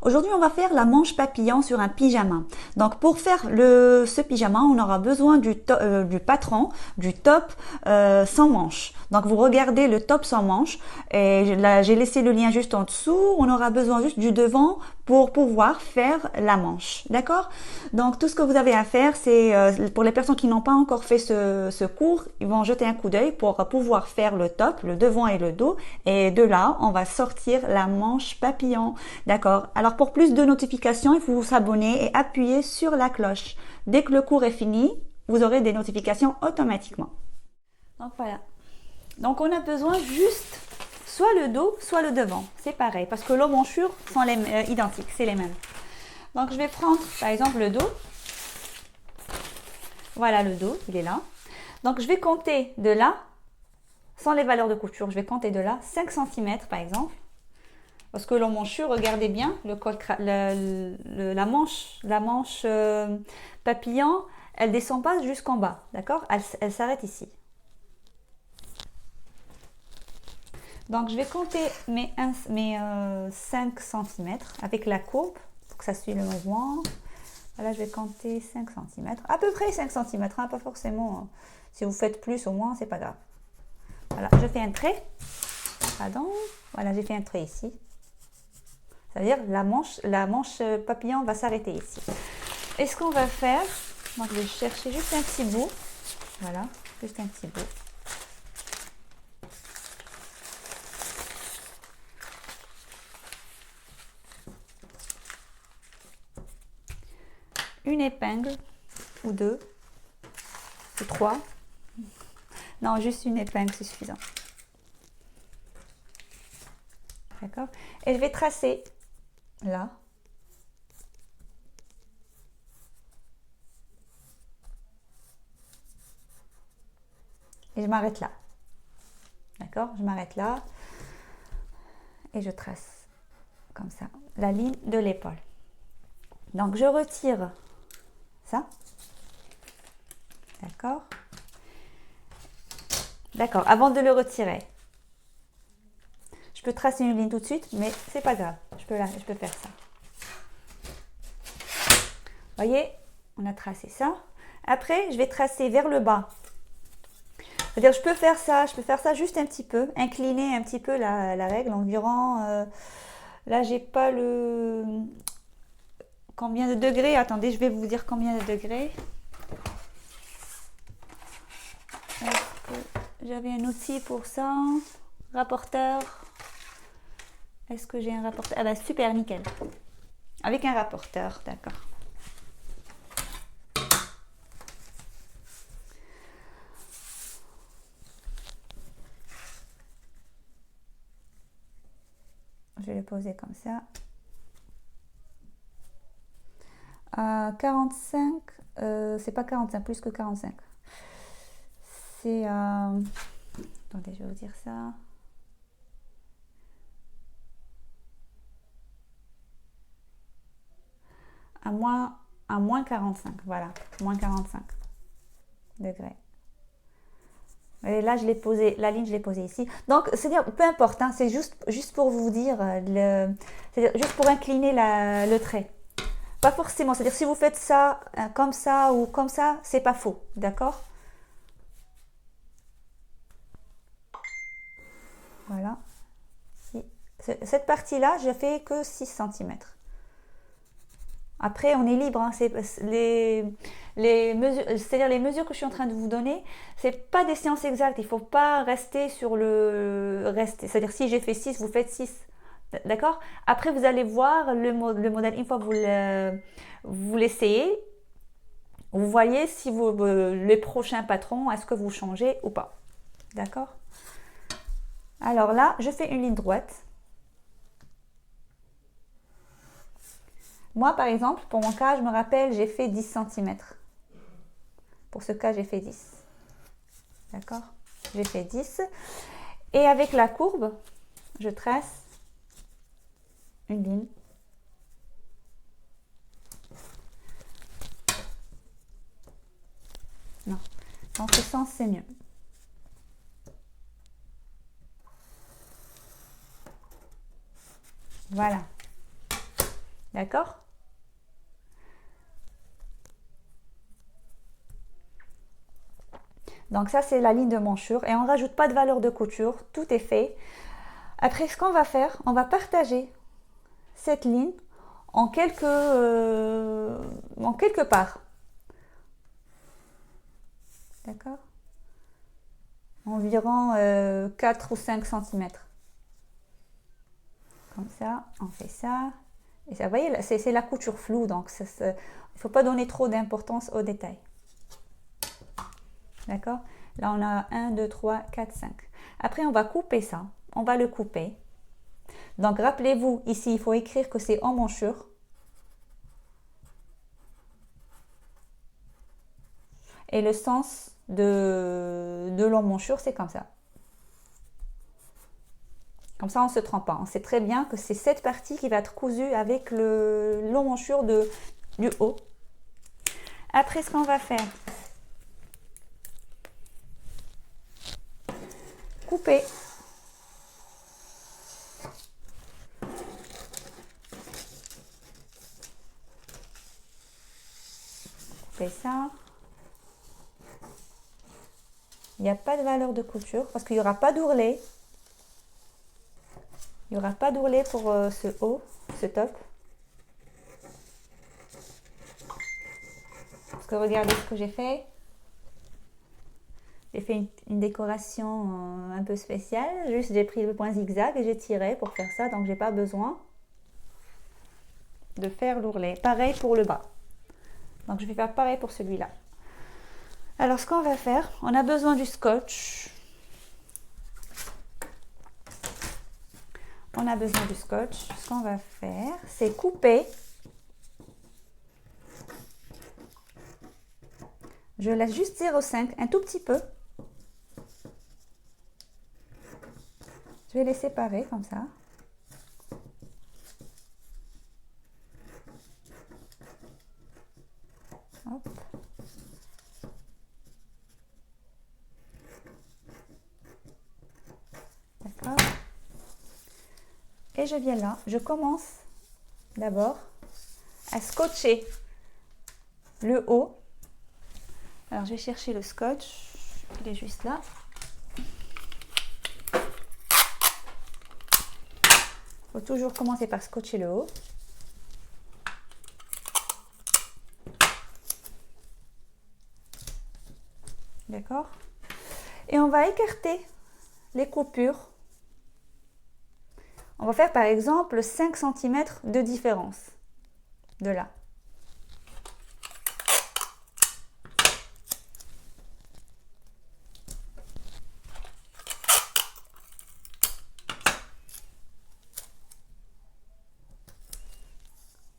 Aujourd'hui, on va faire la manche papillon sur un pyjama. Donc, pour faire ce pyjama, on aura besoin du patron, du top sans manche. Donc, vous regardez le top sans manche. Et là, j'ai laissé le lien juste en dessous. On aura besoin juste du devant pour pouvoir faire la manche. D'accord? Donc, tout ce que vous avez à faire, c'est pour les personnes qui n'ont pas encore fait ce cours, ils vont jeter un coup d'œil pour pouvoir faire le top, le devant et le dos. Et de là, on va sortir la manche papillon. D'accord? Alors, pour plus de notifications, il faut vous abonner et appuyer sur la cloche. Dès que le cours est fini, vous aurez des notifications automatiquement. Donc, voilà. Donc, on a besoin juste soit le dos, soit le devant. C'est pareil, parce que l'emmanchure sont identiques, c'est les mêmes. Donc, je vais prendre, par exemple, le dos. Voilà le dos, il est là. Donc, je vais compter de là, sans les valeurs de couture, je vais compter de là 5 cm, par exemple. Parce que l'emmanchure, regardez bien, la manche papillon, elle descend pas jusqu'en bas, d'accord? Elle s'arrête ici. Donc, je vais compter mes 5 cm avec la courbe pour que ça suive le mouvement. Voilà, je vais compter 5 cm. À peu près 5 cm, hein, pas forcément. Si vous faites plus, au moins, c'est pas grave. Voilà, je fais un trait. Pardon. Voilà, j'ai fait un trait ici. C'est-à-dire la manche papillon va s'arrêter ici. Et ce qu'on va faire, donc je vais chercher juste un petit bout. Voilà, juste un petit bout. Une épingle, ou deux, ou trois. Non, juste une épingle, c'est suffisant. D'accord? Et je vais tracer là. Et je m'arrête là. D'accord? Je m'arrête là. Et je trace comme ça la ligne de l'épaule. Donc, je retire ça. D'accord? D'accord. Avant de le retirer, je peux tracer une ligne tout de suite, mais c'est pas grave. Je peux faire ça. Voyez, on a tracé ça. Après, je vais tracer vers le bas. C'est-à-dire, je peux faire ça juste un petit peu, incliner un petit peu la règle environ. Là, j'ai pas le combien de degrés. Attendez, je vais vous dire combien de degrés. J'avais un outil pour ça. Rapporteur. Est-ce que j'ai un rapporteur? Ah bah super, nickel. Avec un rapporteur, d'accord. Je vais le poser comme ça. 45, c'est pas 45, plus que 45. C'est... attendez, je vais vous dire ça. À moins 45, voilà, moins 45 degrés. Et là, je l'ai posé, la ligne, je l'ai posée ici. Donc, c'est-à-dire, peu importe, hein, c'est juste pour vous dire, c'est-à-dire juste pour incliner le trait. Pas forcément, c'est-à-dire si vous faites ça comme ça ou comme ça, c'est pas faux, d'accord? Voilà. Cette partie-là, je fais que 6 cm. Après, on est libre, hein, les mesures, c'est-à-dire les mesures que je suis en train de vous donner, c'est pas des séances exactes. Il faut pas rester sur le reste. C'est-à-dire si j'ai fait 6, vous faites 6. D'accord? Après, vous allez voir le modèle une fois que vous l'essayez. Vous voyez si les prochains patrons, est-ce que vous changez ou pas. D'accord? Alors là, je fais une ligne droite. Moi, par exemple, pour mon cas, je me rappelle, j'ai fait 10 cm. Pour ce cas, j'ai fait 10. D'accord? J'ai fait 10. Et avec la courbe, je trace une ligne. Non, dans ce sens, c'est mieux. Voilà. D'accord? Donc ça, c'est la ligne de manchure et on ne rajoute pas de valeur de couture, tout est fait. Après, ce qu'on va faire, on va partager cette ligne en quelques parts. D'accord? Environ 4 ou 5 cm. Comme ça, on fait ça. Et ça, vous voyez, c'est la couture floue, donc il ne faut pas donner trop d'importance aux détails. D'accord? Là, on a 1, 2, 3, 4, 5. Après, on va couper ça. On va le couper. Donc, rappelez-vous, ici, il faut écrire que c'est emmanchure. Et le sens de l'emmanchure, c'est comme ça. Comme ça, on ne se trompe pas. On sait très bien que c'est cette partie qui va être cousue avec l'emmanchure du haut. Après, ce qu'on va faire, couper. Couper ça. Il n'y a pas de valeur de couture parce qu'il n'y aura pas d'ourlet. Il n'y aura pas d'ourlet pour ce haut, ce top. Parce que regardez ce que j'ai fait. J'ai fait une décoration un peu spéciale. Juste, j'ai pris le point zigzag et j'ai tiré pour faire ça. Donc, j'ai pas besoin de faire l'ourlet. Pareil pour le bas. Donc, je vais faire pareil pour celui-là. Alors, ce qu'on va faire, on a besoin du scotch. On a besoin du scotch. Ce qu'on va faire, c'est couper. Je laisse juste 0,5, un tout petit peu. Je vais les séparer comme ça. Hop. D'accord. Et je viens là, je commence d'abord à scotcher le haut. Alors je vais chercher le scotch, il est juste là. Il faut toujours commencer par scotcher le haut. D'accord? Et on va écarter les coupures. On va faire par exemple 5 cm de différence de là.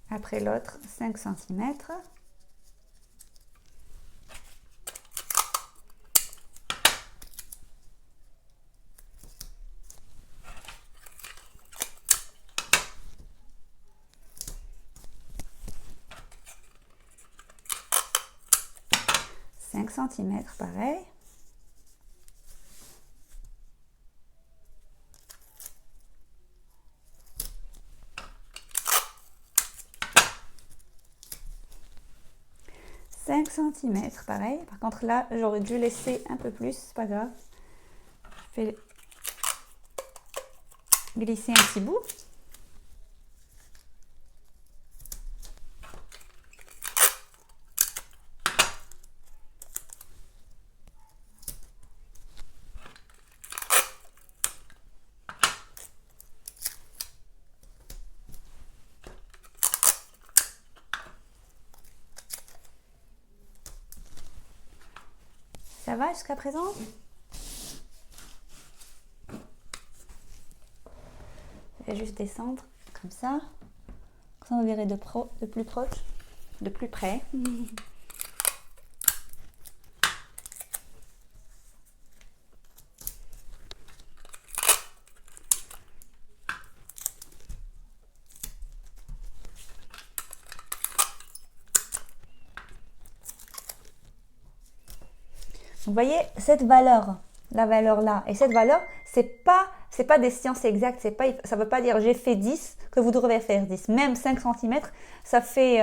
Après l'autre, 5 cm. Pareil. Cinq centimètres, pareil. Par contre, là, j'aurais dû laisser un peu plus, c'est pas grave. Je vais glisser un petit bout. Ça va jusqu'à présent? Je vais juste descendre comme ça. Comme ça, on verrait de plus proche, de plus près. Vous voyez, cette valeur, la valeur là, et cette valeur, c'est pas c'est pas des sciences exactes, c'est pas, ça veut pas dire j'ai fait 10 que vous devez faire 10. Même 5 cm, ça fait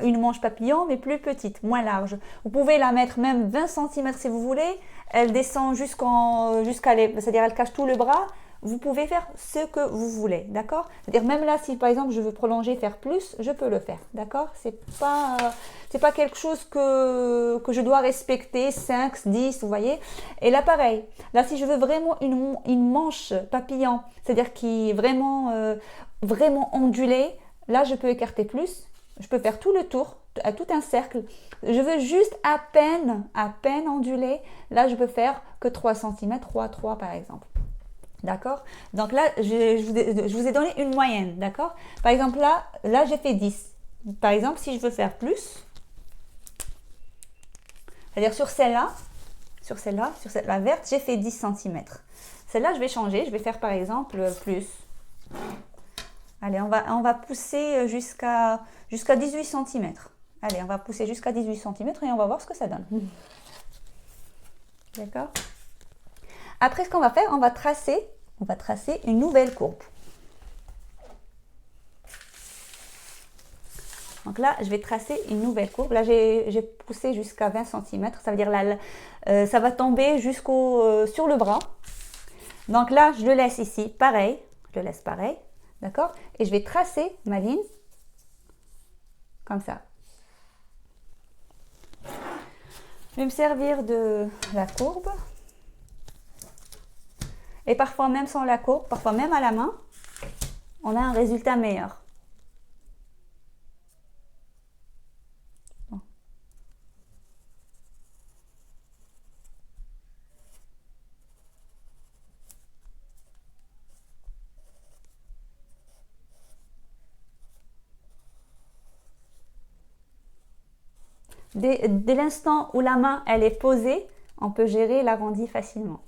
une manche papillon, mais plus petite, moins large. Vous pouvez la mettre même 20 cm si vous voulez. Elle descend jusqu'à c'est-à-dire elle cache tout le bras. Vous pouvez faire ce que vous voulez, d'accord? C'est-à-dire même là, si par exemple je veux prolonger, faire plus, je peux le faire, d'accord? C'est pas quelque chose que je dois respecter, 5, 10, vous voyez? Et là, pareil. Là, si je veux vraiment une manche papillon, c'est-à-dire qui est vraiment ondulée, là, je peux écarter plus. Je peux faire tout le tour, tout un cercle. Je veux juste à peine onduler. Là, je peux faire que 3 cm, 3 par exemple. D'accord? Donc là, je vous ai donné une moyenne. D'accord? Par exemple, là j'ai fait 10. Par exemple, si je veux faire plus, c'est-à-dire sur celle-là, la verte, j'ai fait 10 cm. Celle-là, je vais changer. Je vais faire par exemple plus. Allez, on va pousser jusqu'à 18 cm. Allez, on va pousser jusqu'à 18 cm et on va voir ce que ça donne. D'accord? Après, ce qu'on va faire, on va tracer une nouvelle courbe. Donc là, je vais tracer une nouvelle courbe. Là, j'ai poussé jusqu'à 20 cm. Ça veut dire là, ça va tomber sur le bras. Donc là, je le laisse ici, pareil. Je le laisse pareil. D'accord? Et je vais tracer ma ligne comme ça. Je vais me servir de la courbe. Et parfois même sans la courbe, parfois même à la main, on a un résultat meilleur. Bon. Dès l'instant où la main elle est posée, on peut gérer l'arrondi facilement.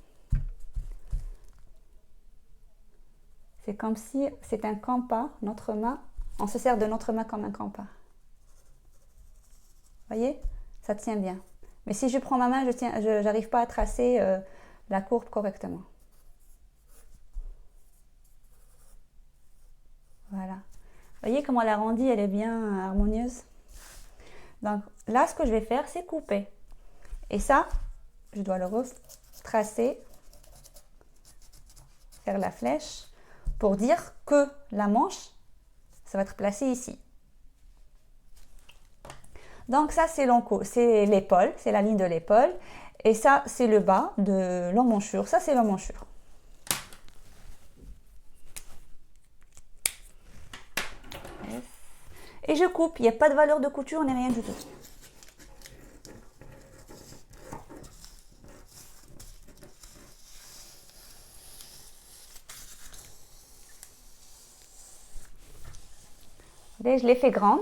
C'est comme si c'est un compas, notre main, on se sert de notre main comme un compas. Vous voyez? Ça tient bien. Mais si je prends ma main, je n'arrive pas à tracer la courbe correctement. Voilà. Vous voyez comment l'arrondi, elle est bien harmonieuse? Donc là, ce que je vais faire, c'est couper. Et ça, je dois le retracer, faire la flèche, pour dire que la manche, ça va être placé ici. Donc ça, c'est l'épaule, c'est la ligne de l'épaule. Et ça, c'est le bas de l'emmanchure. Ça, c'est l'emmanchure. Et je coupe. Il n'y a pas de valeur de couture, ni rien du tout. Je l'ai fait grande.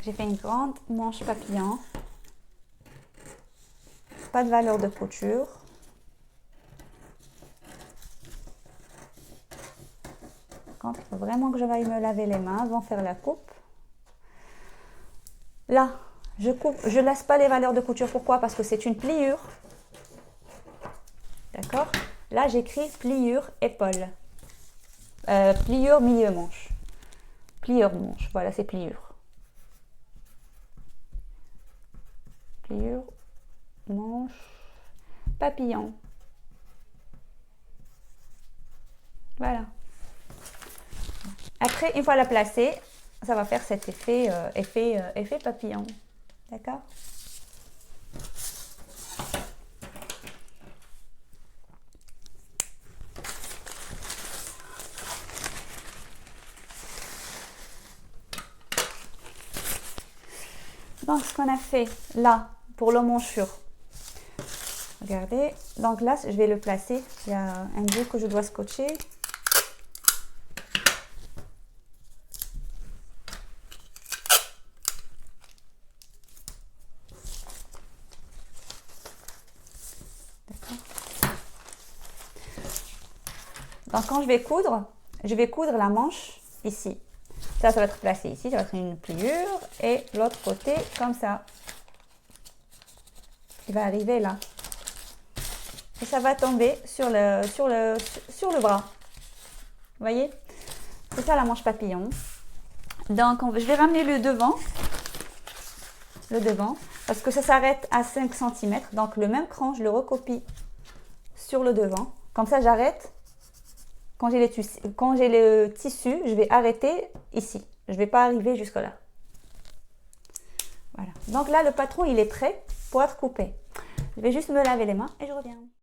J'ai fait une grande manche papillon. Pas de valeur de couture. Quand il faut vraiment que je vaille me laver les mains avant de faire la coupe. Là, je coupe, je laisse pas les valeurs de couture. Pourquoi? Parce que c'est une pliure. D'accord? Là, j'écris pliure épaule. Pliure milieu manche. Pliure manche. Voilà, c'est pliure. Pliure manche papillon. Voilà. Après, une fois la placée, ça va faire cet effet papillon. D'accord? Donc, ce qu'on a fait là, pour l'emmanchure, regardez, donc là, je vais le placer. Il y a un bout que je dois scotcher. Donc, quand je vais coudre la manche ici. Ça va être placé ici, ça va être une pliure. Et l'autre côté, comme ça. Il va arriver là. et ça va tomber sur le bras. Vous voyez? C'est ça la manche papillon. Donc, je vais ramener le devant, parce que ça s'arrête à 5 cm. Donc, le même cran, je le recopie sur le devant. Comme ça, j'arrête. Quand j'ai le tissu, je vais arrêter ici. Je ne vais pas arriver jusque là. Voilà. Donc là, le patron, il est prêt pour être coupé. Je vais juste me laver les mains et je reviens.